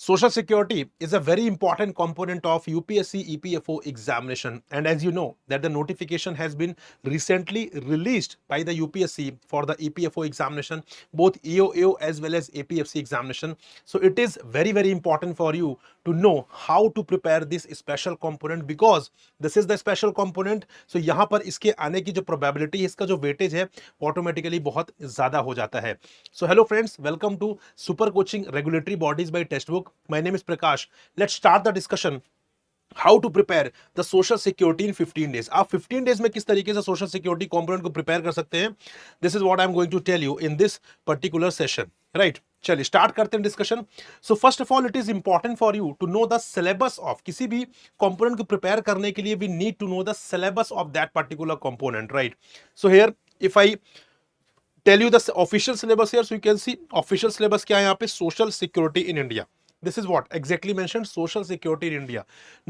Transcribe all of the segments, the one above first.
Social security is a very important component of UPSC EPFO examination, and as you know that the notification has been recently released by the UPSC for the EPFO examination, both EOAO as well as APFC examination. So it is very important for you to know how to prepare this special component because this is the special component. So यहाँ पर इसके आने की जो probability है, इसका जो weightage है, automatically बहुत ज़्यादा हो जाता है. So hello friends, welcome to Super Coaching Regulatory Bodies by Textbook. My name is Prakash. Let's start the discussion. How to prepare the social security in 15 days. आप 15 डेज में किस तरीके से सोशल सिक्योरिटी कंपोनेंट को prepare कर सकते हैं, this is what I am going to tell you in this particular session. Right, चलिए स्टार्ट करते हैं discussion. So first of all it is important for you to know the syllabus of किसी भी component को prepare करने के लिए we need to know the syllabus of that particular component. Right, so here if I tell you the official syllabus here, so you can see official syllabus क्या है यहाँ पे, social security in India. This is what exactly mentioned, social security in India.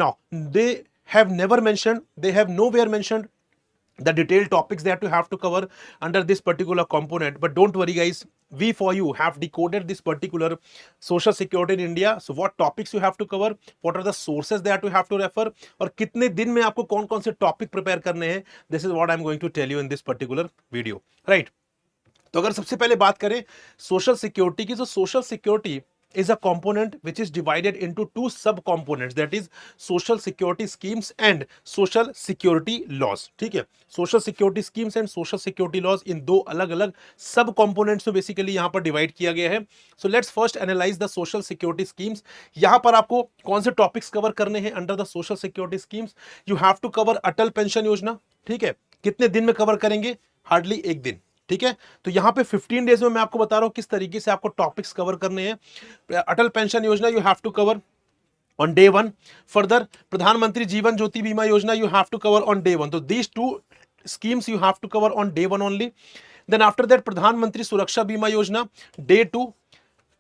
Now they have never mentioned, they have nowhere mentioned the detailed topics that you have to cover under this particular component. But don't worry guys, we for you have decoded this particular social security in India. So what topics you have to cover, what are the sources that you have to refer, और कितने दिन में आपको कौन कौन से topic prepare करने हैं, this is what I'm going to tell you in this particular video. Right, तो अगर सबसे पहले बात करें सोशल सिक्योरिटी की, तो social security is a component which is divided into two sub components, that is social security schemes and social security laws. ठीक है, social security schemes and social security laws इन दो अलग अलग सब components में basically यहां पर डिवाइड किया गया है. So let's first analyze the social security schemes. यहां पर आपको कौन से टॉपिक्स कवर करने हैं under the social security schemes. You have to cover Atal Pension Yojana. ठीक है, कितने दिन में कवर करेंगे, हार्डली एक दिन. ठीक है, तो यहां पे 15 डेज में मैं आपको बता रहा हूं किस तरीके से आपको टॉपिक्स कवर करने हैं. Atal Pension Yojana you have to cover on day 1. Further Pradhan Mantri Jeevan Jyoti Bima Yojana you have to cover on day 1. तो these two schemes you have to cover on day 1 only. Then after that प्रधानमंत्री सुरक्षा बीमा योजना day 2,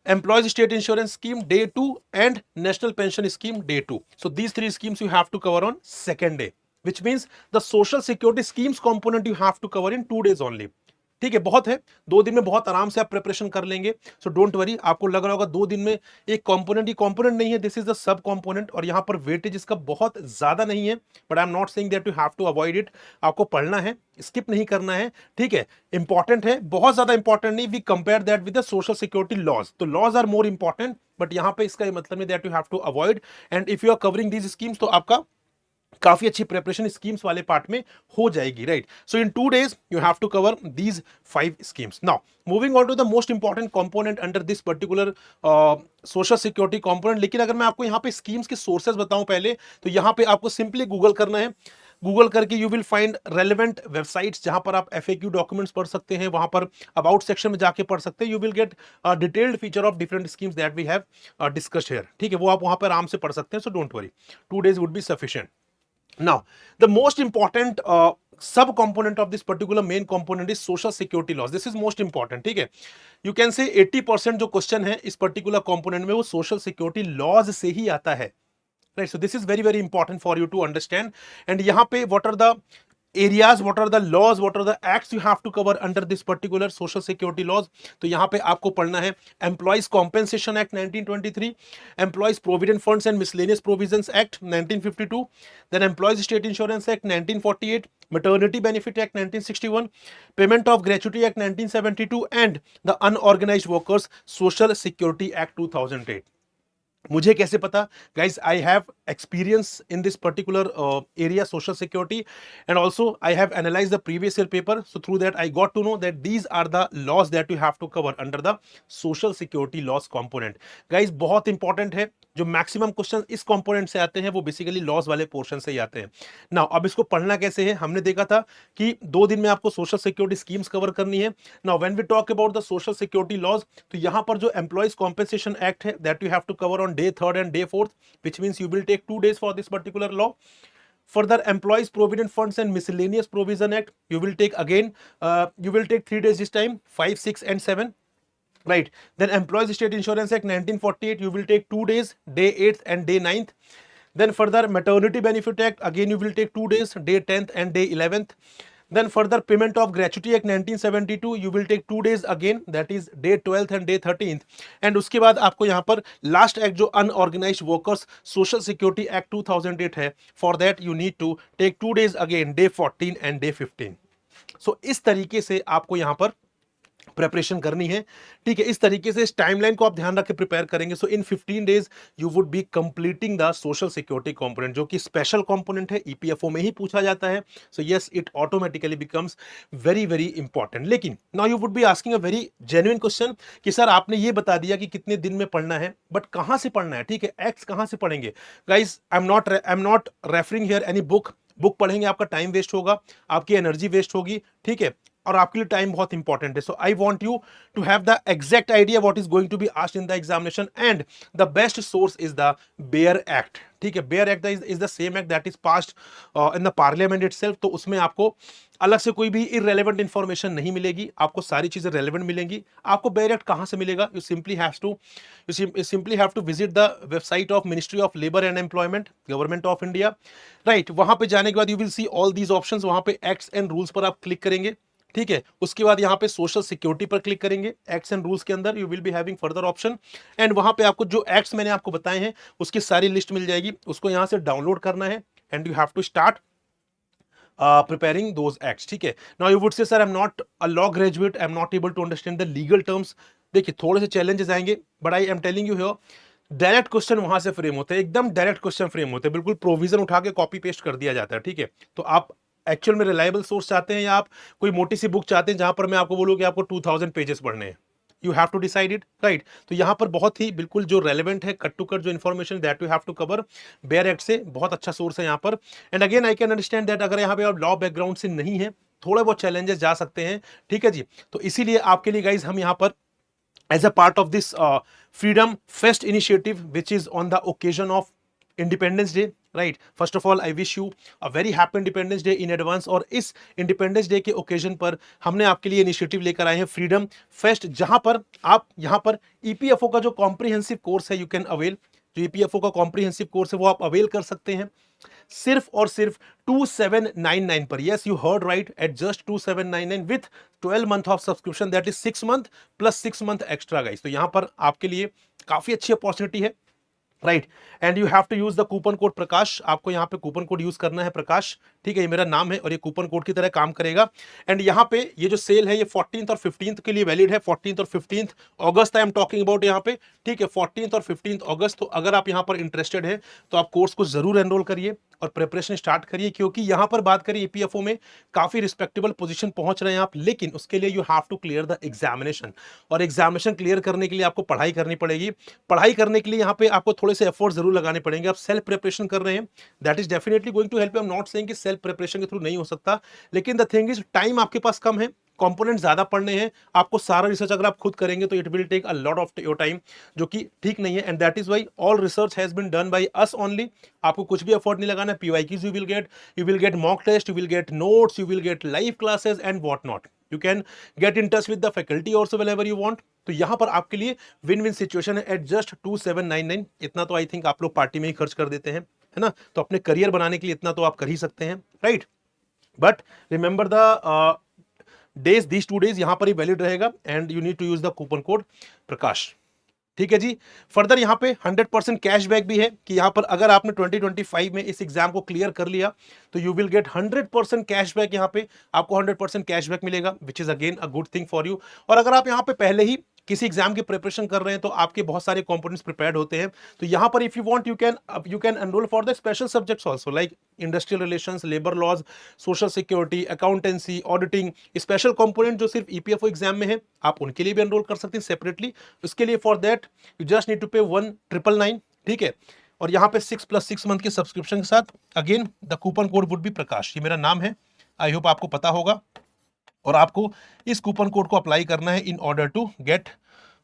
employees state insurance scheme day 2 and national pension scheme day 2. So these three schemes you have to cover on second day, which means the social security schemes component you have to cover in 2 days only. ठीक है, बहुत है, 2 दिन में बहुत आराम से आप प्रिपरेशन कर लेंगे. सो डोंट वरी, आपको लग रहा होगा 2 दिन में एक कंपोनेंट, ये कंपोनेंट नहीं है, this is the sub component, और यहां पर वेटेज इसका बहुत ज्यादा नहीं है. But I am not saying that you have to avoid it. आपको पढ़ना है, स्किप नहीं करना है. ठीक है, इंपॉर्टेंट है, बहुत ज्यादा इंपॉर्टेंट नहीं. We compare that with the social security laws, तो laws are more important, but यहां पे इसका मतलब नहीं that you have to avoid. And if you are covering these schemes तो आपका काफी अच्छी प्रिपरेशन स्कीम्स वाले पार्ट में हो जाएगी. Right, so in 2 days you have to cover these 5 schemes. Now moving on to the most important component under this particular social security component. लेकिन अगर मैं आपको यहाँ पे स्कीम्स के सोर्सेज बताऊं पहले, तो यहाँ पे आपको सिंपली गूगल करना है. गूगल करके you will find relevant websites जहां पर आप FAQ डॉक्यूमेंट्स पढ़ सकते हैं, वहां पर अबाउट सेक्शन में जाके पढ़ सकते हैं. You will get detailed feature of different schemes that we have discussed here. ठीक है, वो आप वहां पर आराम से पढ़ सकते हैं. So don't worry, 2 days would be sufficient. Now, the most important sub-component of this particular main component is social security laws. This is most important. ठीक है, you can say 80% जो क्वेश्चन है इस particular component में वो social security laws से ही आता है. Right, so this is very important for you to understand. And यहाँ पे what are the areas, what are the laws, what are the acts you have to cover under this particular social security laws. तो यहाँ पे आपको पढ़ना है Employees Compensation Act 1923, Employees Provident Funds and Miscellaneous Provisions Act 1952, then Employees State Insurance Act 1948, Maternity Benefit Act 1961, Payment of Gratuity Act 1972, and the Unorganized Workers Social Security Act 2008. मुझे कैसे पता guys, I have experience in this particular area social security, and also I have analyse the previous year paper. So through that I got to know that these are the laws that you have to cover under the social security laws component. Guys बहुत important है, जो maximum question इस component से आते हैं वो basically laws वाले portion से ही आते हैं. नाउ अब इसको पढ़ना कैसे है, हमने देखा था कि 2 दिन में आपको सोशल सिक्योरिटी स्कीम्स कवर करनी है. Now when we talk about the social security laws, तो यहां पर जो एम्प्लॉइज कॉम्पेंसेशन एक्ट है that you have to cover on day 3rd and day 4th, which means you will take 2 days for this particular law. Further, Employees Provident Funds and Miscellaneous Provision Act, you will take again, you will take 3 days this time, 5, 6 and 7. Right, then Employees State Insurance Act 1948, you will take 2 days, day 8th and day 9th. Then further Maternity Benefit Act, again you will take 2 days, day 10th and day 11th. Then further payment of gratuity act 1972 you will take 2 days again, that is day 12th and day 13th. And उसके बाद आपको यहाँ पर last act जो unorganised workers social security act 2008 है, for that you need to take 2 days again, day 14 and day 15. So इस तरीके से आपको यहां पर प्रिपरेशन करनी है, ठीक है. इस तरीके से इस टाइमलाइन को आप ध्यान रख के प्रिपेयर करेंगे. सो इन 15 days you would be completing the social security component, जो कि स्पेशल कंपोनेंट है, ईपीएफओ में ही पूछा जाता है. So yes, it automatically becomes very very important. लेकिन now you would be asking a very genuine question कि सर आपने ये बता दिया कि कितने दिन में पढ़ना है, बट कहां से पढ़ना है, ठीक है, एक्ट्स कहां से पढ़ेंगे. Guys, I am not referring here any book पढ़ेंगे आपका टाइम वेस्ट होगा, आपकी एनर्जी वेस्ट होगी, ठीक है, और आपके लिए टाइम बहुत इंपॉर्टेंट है. So I want you to have the exact idea what is going to be asked in the examination, and the best source is the bare act, ठीक है. Bare act is the same act that is passed in the parliament itself. तो उसमें आपको अलग से कोई भी irrelevant information नहीं मिलेगी, आपको सारी चीजें रेलेवेंट मिलेंगी. आपको बेयर एक्ट कहां से मिलेगा, you simply have to visit the website of ministry of labour and employment, government of India, right. वहां पे जाने के बाद you will see all these options. वहां पे एक्ट्स एंड रूल्स पर आप क्लिक करेंगे, ठीक है. उसके बाद यहाँ पे सोशल सिक्योरिटी पर क्लिक करेंगे. एक्ट्स एंड रूल्स के अंदर you will be having further option, and वहां पे आपको जो एक्ट्स मैंने आपको बताए हैं उसकी सारी लिस्ट मिल जाएगी. उसको यहाँ से डाउनलोड करना है, and you have to start preparing those acts, ठीक है. Now you would say sir I'm not a law graduate, I'm not able to understand the legal terms. देखिए थोड़े से challenges आएंगे, but I am telling you here direct question वहां से frame होते हैं, एकदम डायरेक्ट क्वेश्चन फ्रेम होते हैं, बिल्कुल प्रोविजन उठा के कॉपी पेस्ट कर दिया जाता है, ठीक है. तो आप एक्चुअल में रिलायबल सोर्स चाहते हैं या आप कोई मोटी सी बुक चाहते हैं जहां पर मैं आपको बोलूं कि आपको 2000 पेजेस पढ़ने हैं, you have to decide it, right. तो यहाँ पर बहुत ही बिल्कुल जो रेलेवेंट है, कट टू कट जो information that you have to cover, bare act से बहुत अच्छा सोर्स है यहाँ पर. And again I can understand that अगर यहाँ पे आप लॉ बैकग्राउंड से नहीं है, थोड़े बहुत चैलेंजेस जा सकते हैं, ठीक है जी. तो इसीलिए आपके लिए गाइज हम यहाँ पर as a part of this Freedom Fest initiative, which is on the occasion of Independence Day, right? First of all, I wish you a very happy Independence Day in advance. और इस Independence Day के occasion पर हमने आपके लिए initiative लेकर आए हैं Freedom Fest, जहां पर आप यहाँ पर EPFO का जो कॉम्प्रिहेंसिव कोर्स है, यू कैन अवेल. जो EPFO का कॉम्प्रिहेंसिव कोर्स है वो आप अवेल कर सकते हैं सिर्फ और सिर्फ 2799 पर. Yes, you heard right, at just 2799 with 12 month of subscription, that is 6 month plus 6 month extra guys. तो यहां पर आपके लिए काफी अच्छी अपॉर्चुनिटी है, right. And you have to use the coupon code Prakash. आपको यहाँ पे कूपन कोड यूज करना है प्रकाश, ठीक है. ये मेरा नाम है और ये कूपन कोड की तरह काम करेगा. एंड यहाँ पे ये जो सेल है ये 14th और 15th के लिए वैलिड है. 14th और 15th August I am talking about यहाँ पे, ठीक है. 14th और 15th अगस्त. तो अगर आप यहाँ पर इंटरेस्टेड है तो आप कोर्स को जरूर एनरोल करिए और प्रिपरेशन स्टार्ट करिए, क्योंकि यहाँ पर बात करें ईपीएफओ में काफी रिस्पेक्टेबल पोजीशन पहुंच रहे हैं आप, लेकिन उसके लिए you have to clear the examination. और एग्जामिनेशन क्लियर करने के लिए आपको पढ़ाई करनी पड़ेगी. पढ़ाई करने के लिए यहाँ पे आपको थोड़े से एफर्ट जरूर लगाने पड़ेंगे. आप सेल्फ प्रिपरेशन कर रहे हैं, that is definitely going to help. I am not saying कि सेल्फ प्रिपरेशन के थ्रू नहीं हो सकता, लेकिन द थिंग इज टाइम आपके पास कम है, कंपोनेंट ज्यादा पढ़ने हैं आपको. सारा रिसर्च अगर आप खुद करेंगे तो it will take a lot of your time, जो कि ठीक नहीं है. And that is why all research has been done by us only. आपको कुछ भी एफर्ट नहीं लगाना. PYQs you will get mock test, you will get notes, you will get live classes and what not. You can get in touch with the faculty also whenever you want. तो यहाँ पर आपके लिए win win situation है eight just 2799. इतना तो I think आप लोग पार्टी में ही खर्च कर देते हैं, है ना. तो अपने करियर बनाने के लिए इतना तो आप कर ही सकते हैं, right. But remember the days, these 2 days यहाँ पर ही वैलिड रहेगा, and you need to use the coupon code Prakash, ठीक है जी. फर्दर यहाँ पे 100% कैशबैक भी है कि यहाँ पर अगर आपने 2025 में इस एग्जाम को क्लियर कर लिया तो यू विल गेट 100% कैशबैक. यहाँ पे आपको 100% कैशबैक मिलेगा, which is again a good thing for you. और अगर आप यहाँ पे पहले ही किसी एग्जाम की प्रिपरेशन कर रहे हैं तो आपके बहुत सारे कंपोनेंट्स प्रिपेयर्ड होते हैं. तो यहाँ पर if you want you can enrol for the special subjects also, like industrial relations, labour laws, social security, accountancy, auditing. Special component जो सिर्फ ईपीएफओ एग्जाम में है, आप उनके लिए भी एनरोल कर सकते हैं सेपरेटली. उसके लिए for that you just need to pay 1999, ठीक है. और यहाँ पे 6 + 6 मंथ के सब्सक्रिप्शन के साथ again the coupon code would be Prakash. ये मेरा नाम है, आई होप आपको पता होगा. और आपको इस कूपन कोड को अप्लाई करना है in order to get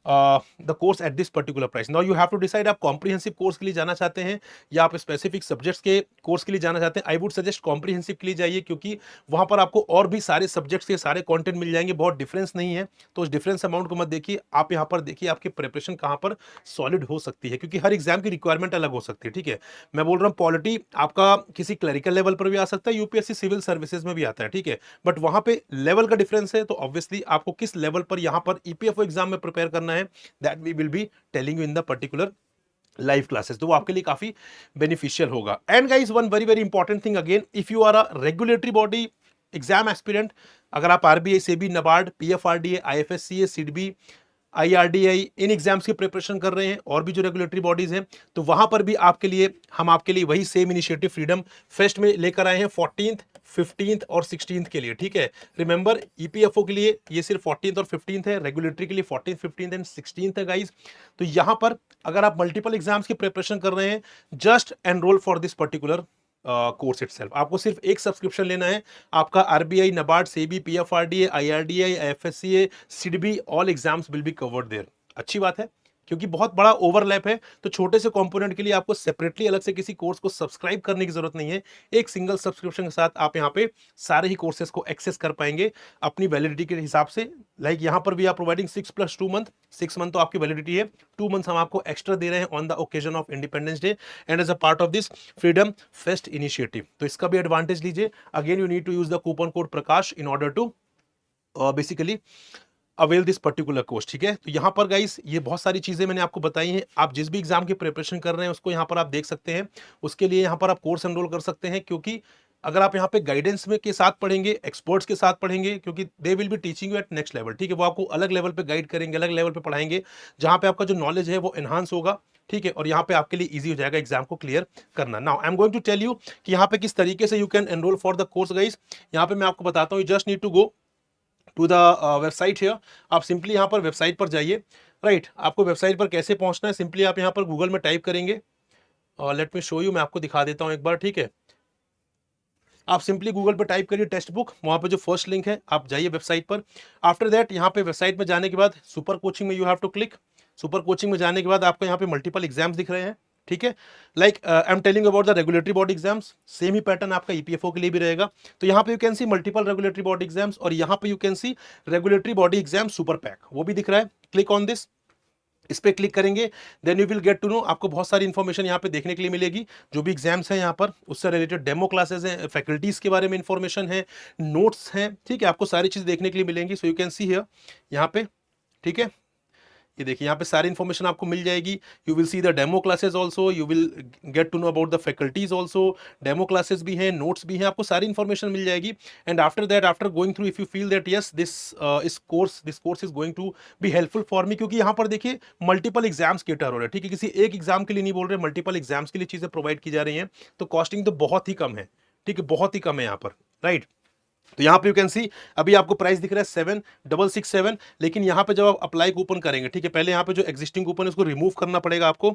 the course at this particular price. Now you have to decide आप कॉम्प्रिहेंसिव कोर्स के लिए जाना चाहते हैं या आप स्पेसिफिक सब्जेक्ट्स के कोर्स के लिए जाना चाहते हैं। आई वुड सजेस्ट कॉम्प्रिहेंसिव के लिए जाइए, क्योंकि वहां पर आपको और भी सारे सब्जेक्ट्स के सारे कंटेंट मिल जाएंगे, बहुत डिफरेंस नहीं है। तो उस डिफरेंस अमाउंट को मत देखिए, आप यहाँ पर देखिए आपकी प्रिपरेशन कहाँ पर सॉलिड हो सकती है, क्योंकि हर एग्जाम की रिक्वायरमेंट अलग हो सकती है। ठीक है, मैं बोल रहा हूँ पॉलिटी आपका किसी क्लरिकल लेवल पर भी आ सकता है, यूपीएससी सिविल सर्विसेज में भी आता है। ठीक है, बट वहां पे लेवल का डिफरेंस है, तो ऑब्वियसली आपको किस लेवल पर यहाँ पर ईपीएफओ एग्जाम में प्रिपेयर करना है, that we will be telling you in the particular live classes. तो वो आपके लिए काफी बेनिफिशियल होगा। And guys, one very very important thing again, if you are a regulatory body exam aspirant, अगर आप RBI, SEBI, NABARD, PFRDA, IFSCA, SIDBI, IRDI इन exams की प्रिपरेशन कर रहे हैं, और भी जो रेगुलेटरी बॉडीज हैं, तो वहां पर भी आपके लिए हम आपके लिए वही सेम इनिशिएटिव फ्रीडम फेस्ट में लेकर आए हैं 14th, 15th और 16th के लिए। ठीक है, रिमेंबर ईपीएफओ के लिए ये सिर्फ 14th और 15th है, रेगुलेटरी के लिए 14th, 15th एंड 16th है गाइज। तो यहां पर अगर आप मल्टीपल एग्जाम्स की प्रिपरेशन कर रहे हैं, just enroll for this particular course itself. आपको सिर्फ एक सब्सक्रिप्शन लेना है, आपका RBI, NABARD, SEBI, PFRDA, IRDI, FSCA, SIDBI, all exams will be covered there. अच्छी बात है, क्योंकि बहुत बड़ा ओवरलैप है, तो छोटे से कंपोनेंट के लिए आपको सेपरेटली अलग से किसी कोर्स को सब्सक्राइब करने की जरूरत नहीं है। एक सिंगल सब्सक्रिप्शन के साथ आप यहाँ पे सारे ही कोर्सेज को एक्सेस कर पाएंगे अपनी वैलिडिटी के हिसाब से। लाइक यहाँ पर भी आप प्रोवाइडिंग 6+2 मंथ, 6 मंथ तो आपकी वैलिडिटी है, 2 मंथ्स हम आपको एक्स्ट्रा दे रहे हैं on the occasion of independence day and as a part of this freedom fest initiative. तो इसका भी एडवांटेज लीजिए। Again you need to use the coupon code Prakash in order to basically avail this particular course. ठीक है, तो यहां पर guys ये बहुत सारी चीजें मैंने आपको बताई हैं। आप जिस भी एग्जाम की प्रिपरेशन कर रहे हैं उसको यहां पर आप देख सकते हैं, उसके लिए यहां पर आप कोर्स एनरोल कर सकते हैं, क्योंकि अगर आप यहाँ पे गाइडेंस में के साथ पढ़ेंगे, एक्सपर्ट्स के साथ पढ़ेंगे, क्योंकि they will be teaching you at next level. ठीक है, वो आपको अलग लेवल पे गाइड करेंगे, अलग लेवल पे पढ़ाएंगे, जहां पे आपका जो नॉलेज है वो एनहांस होगा। ठीक है, और यहाँ पे आपके लिए इजी हो जाएगा एग्जाम को क्लियर करना। Now I am going to tell you कि यहाँ पे किस तरीके से you can enrol for the course guys. यहाँ पे मैं आपको बताता हूँ, you just need to go to the website here. आप सिंपली यहाँ पर वेबसाइट पर जाइए। राइट, आपको वेबसाइट पर कैसे पहुंचना है, सिंपली आप यहाँ पर गूगल में टाइप करेंगे, और लेट मी शो यू, मैं आपको दिखा देता हूँ एक बार। ठीक है, आप सिंपली गूगल पर टाइप करिए टेक्स्ट बुक, वहां पे जो फर्स्ट लिंक है आप जाइए वेबसाइट पर। आफ्टर दैट यहाँ पे वेबसाइट में जाने के बाद सुपर कोचिंग में you have to click. Super coaching में जाने के बाद आपको यहाँ पे मल्टीपल एग्जाम्स दिख रहे हैं। ठीक है, like I am telling about the regulatory body exams, same he pattern आपका ईपीएफओ के लिए भी रहेगा। तो यहाँ पे you can see multiple regulatory body exams, और यहाँ पे you can see regulatory body exam super pack, वो भी दिख रहा है। क्लिक ऑन दिस, इस पे क्लिक करेंगे, then you will get to know, आपको बहुत सारी इंफॉर्मेशन यहाँ पे देखने के लिए मिलेगी। जो भी एग्जाम्स हैं यहाँ पर, उससे रिलेटेड डेमो क्लासेस हैं, फैकल्टीज के बारे में इंफॉर्मेशन है, नोट्स हैं। ठीक है, आपको सारी चीज देखने के लिए मिलेंगी। So you can see here, यहाँ पे। ठीक है, ये देखिए यहाँ पे सारी इन्फॉर्मेशन आपको मिल जाएगी। You will see the demo classes also, you will get to know about the faculties also, demo classes भी हैं, नोट्स भी हैं, आपको सारी इन्फॉर्मेशन मिल जाएगी। And after that, after going through, if you feel that yes this course is going to be helpful for me, क्योंकि यहाँ पर देखिए मल्टीपल एग्जाम्स केटर हो रहे हैं। ठीक है, किसी एक एग्जाम के लिए नहीं बोल रहे, मल्टीपल एग्जाम्स के लिए चीजें प्रोवाइड की जा रही हैं, तो कॉस्टिंग तो बहुत ही कम है। ठीक है, बहुत ही कम है यहाँ पर। राइट, तो यहाँ पे यू कैन सी, अभी आपको प्राइस दिख रहा है 7667, लेकिन यहाँ पे जब आप अप्लाई कूपन करेंगे, ठीक है, पहले यहाँ पे जो एग्जिस्टिंग कूपन है उसको रिमूव करना पड़ेगा आपको।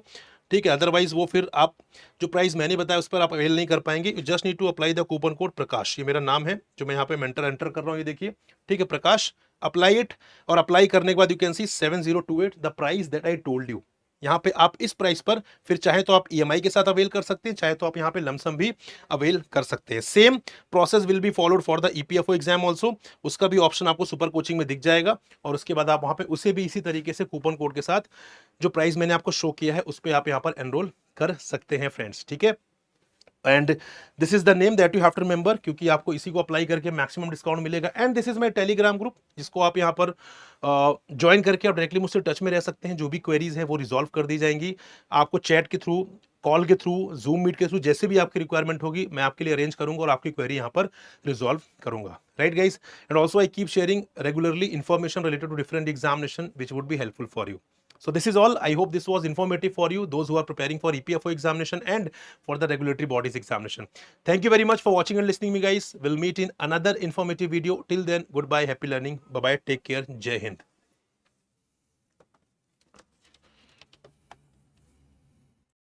ठीक है, अदरवाइज वो फिर आप जो प्राइस मैंने बताया उस पर आप अवेल नहीं कर पाएंगे। You just need to apply the coupon code Prakash, ये मेरा नाम है जो मैं यहाँ पे मेंटर एंटर कर रहा हूँ, ये देखिए। ठीक है, प्रकाश, अप्लाई इट, और अप्लाई करने के बाद you can see 7028, the price that I told you. यहाँ पे आप इस प्राइस पर फिर चाहे तो आप ईएमआई के साथ अवेल कर सकते हैं, चाहे तो आप यहाँ पे लमसम भी अवेल कर सकते हैं। Same process will be followed for the EPFO exam also, उसका भी ऑप्शन आपको सुपर कोचिंग में दिख जाएगा, और उसके बाद आप वहाँ पे उसे भी इसी तरीके से कूपन कोड के साथ जो प्राइस मैंने आपको शो किया है उस पर आप यहाँ पर एनरोल कर सकते हैं फ्रेंड्स। ठीक है, and this is the name that you have to remember, क्योंकि आपको इसी को अप्लाई करके मैक्सिमम डिस्काउंट मिलेगा। And this is my Telegram group, जिसको आप यहाँ पर ज्वाइन करके आप डायरेक्टली मुझसे टच में रह सकते हैं। जो भी क्वेरीज हैं वो रिजॉल्व कर दी जाएंगी आपको, चैट के थ्रू, कॉल के थ्रू, जूम मीट के थ्रू, जैसे भी आपकी रिक्वायरमेंट होगी मैं आपके लिए अरेंज करूंगा और आपकी क्वेरी यहाँ पर रिजॉल्व करूंगा। Right guys, and also I keep sharing regularly information related to different examination which would be helpful for you. So this is all. I hope this was informative for you, those who are preparing for EPFO examination and for the regulatory bodies examination. Thank you very much for watching and listening me guys. We'll meet in another informative video. Till then, goodbye, happy learning. Bye bye, take care. Jai Hind.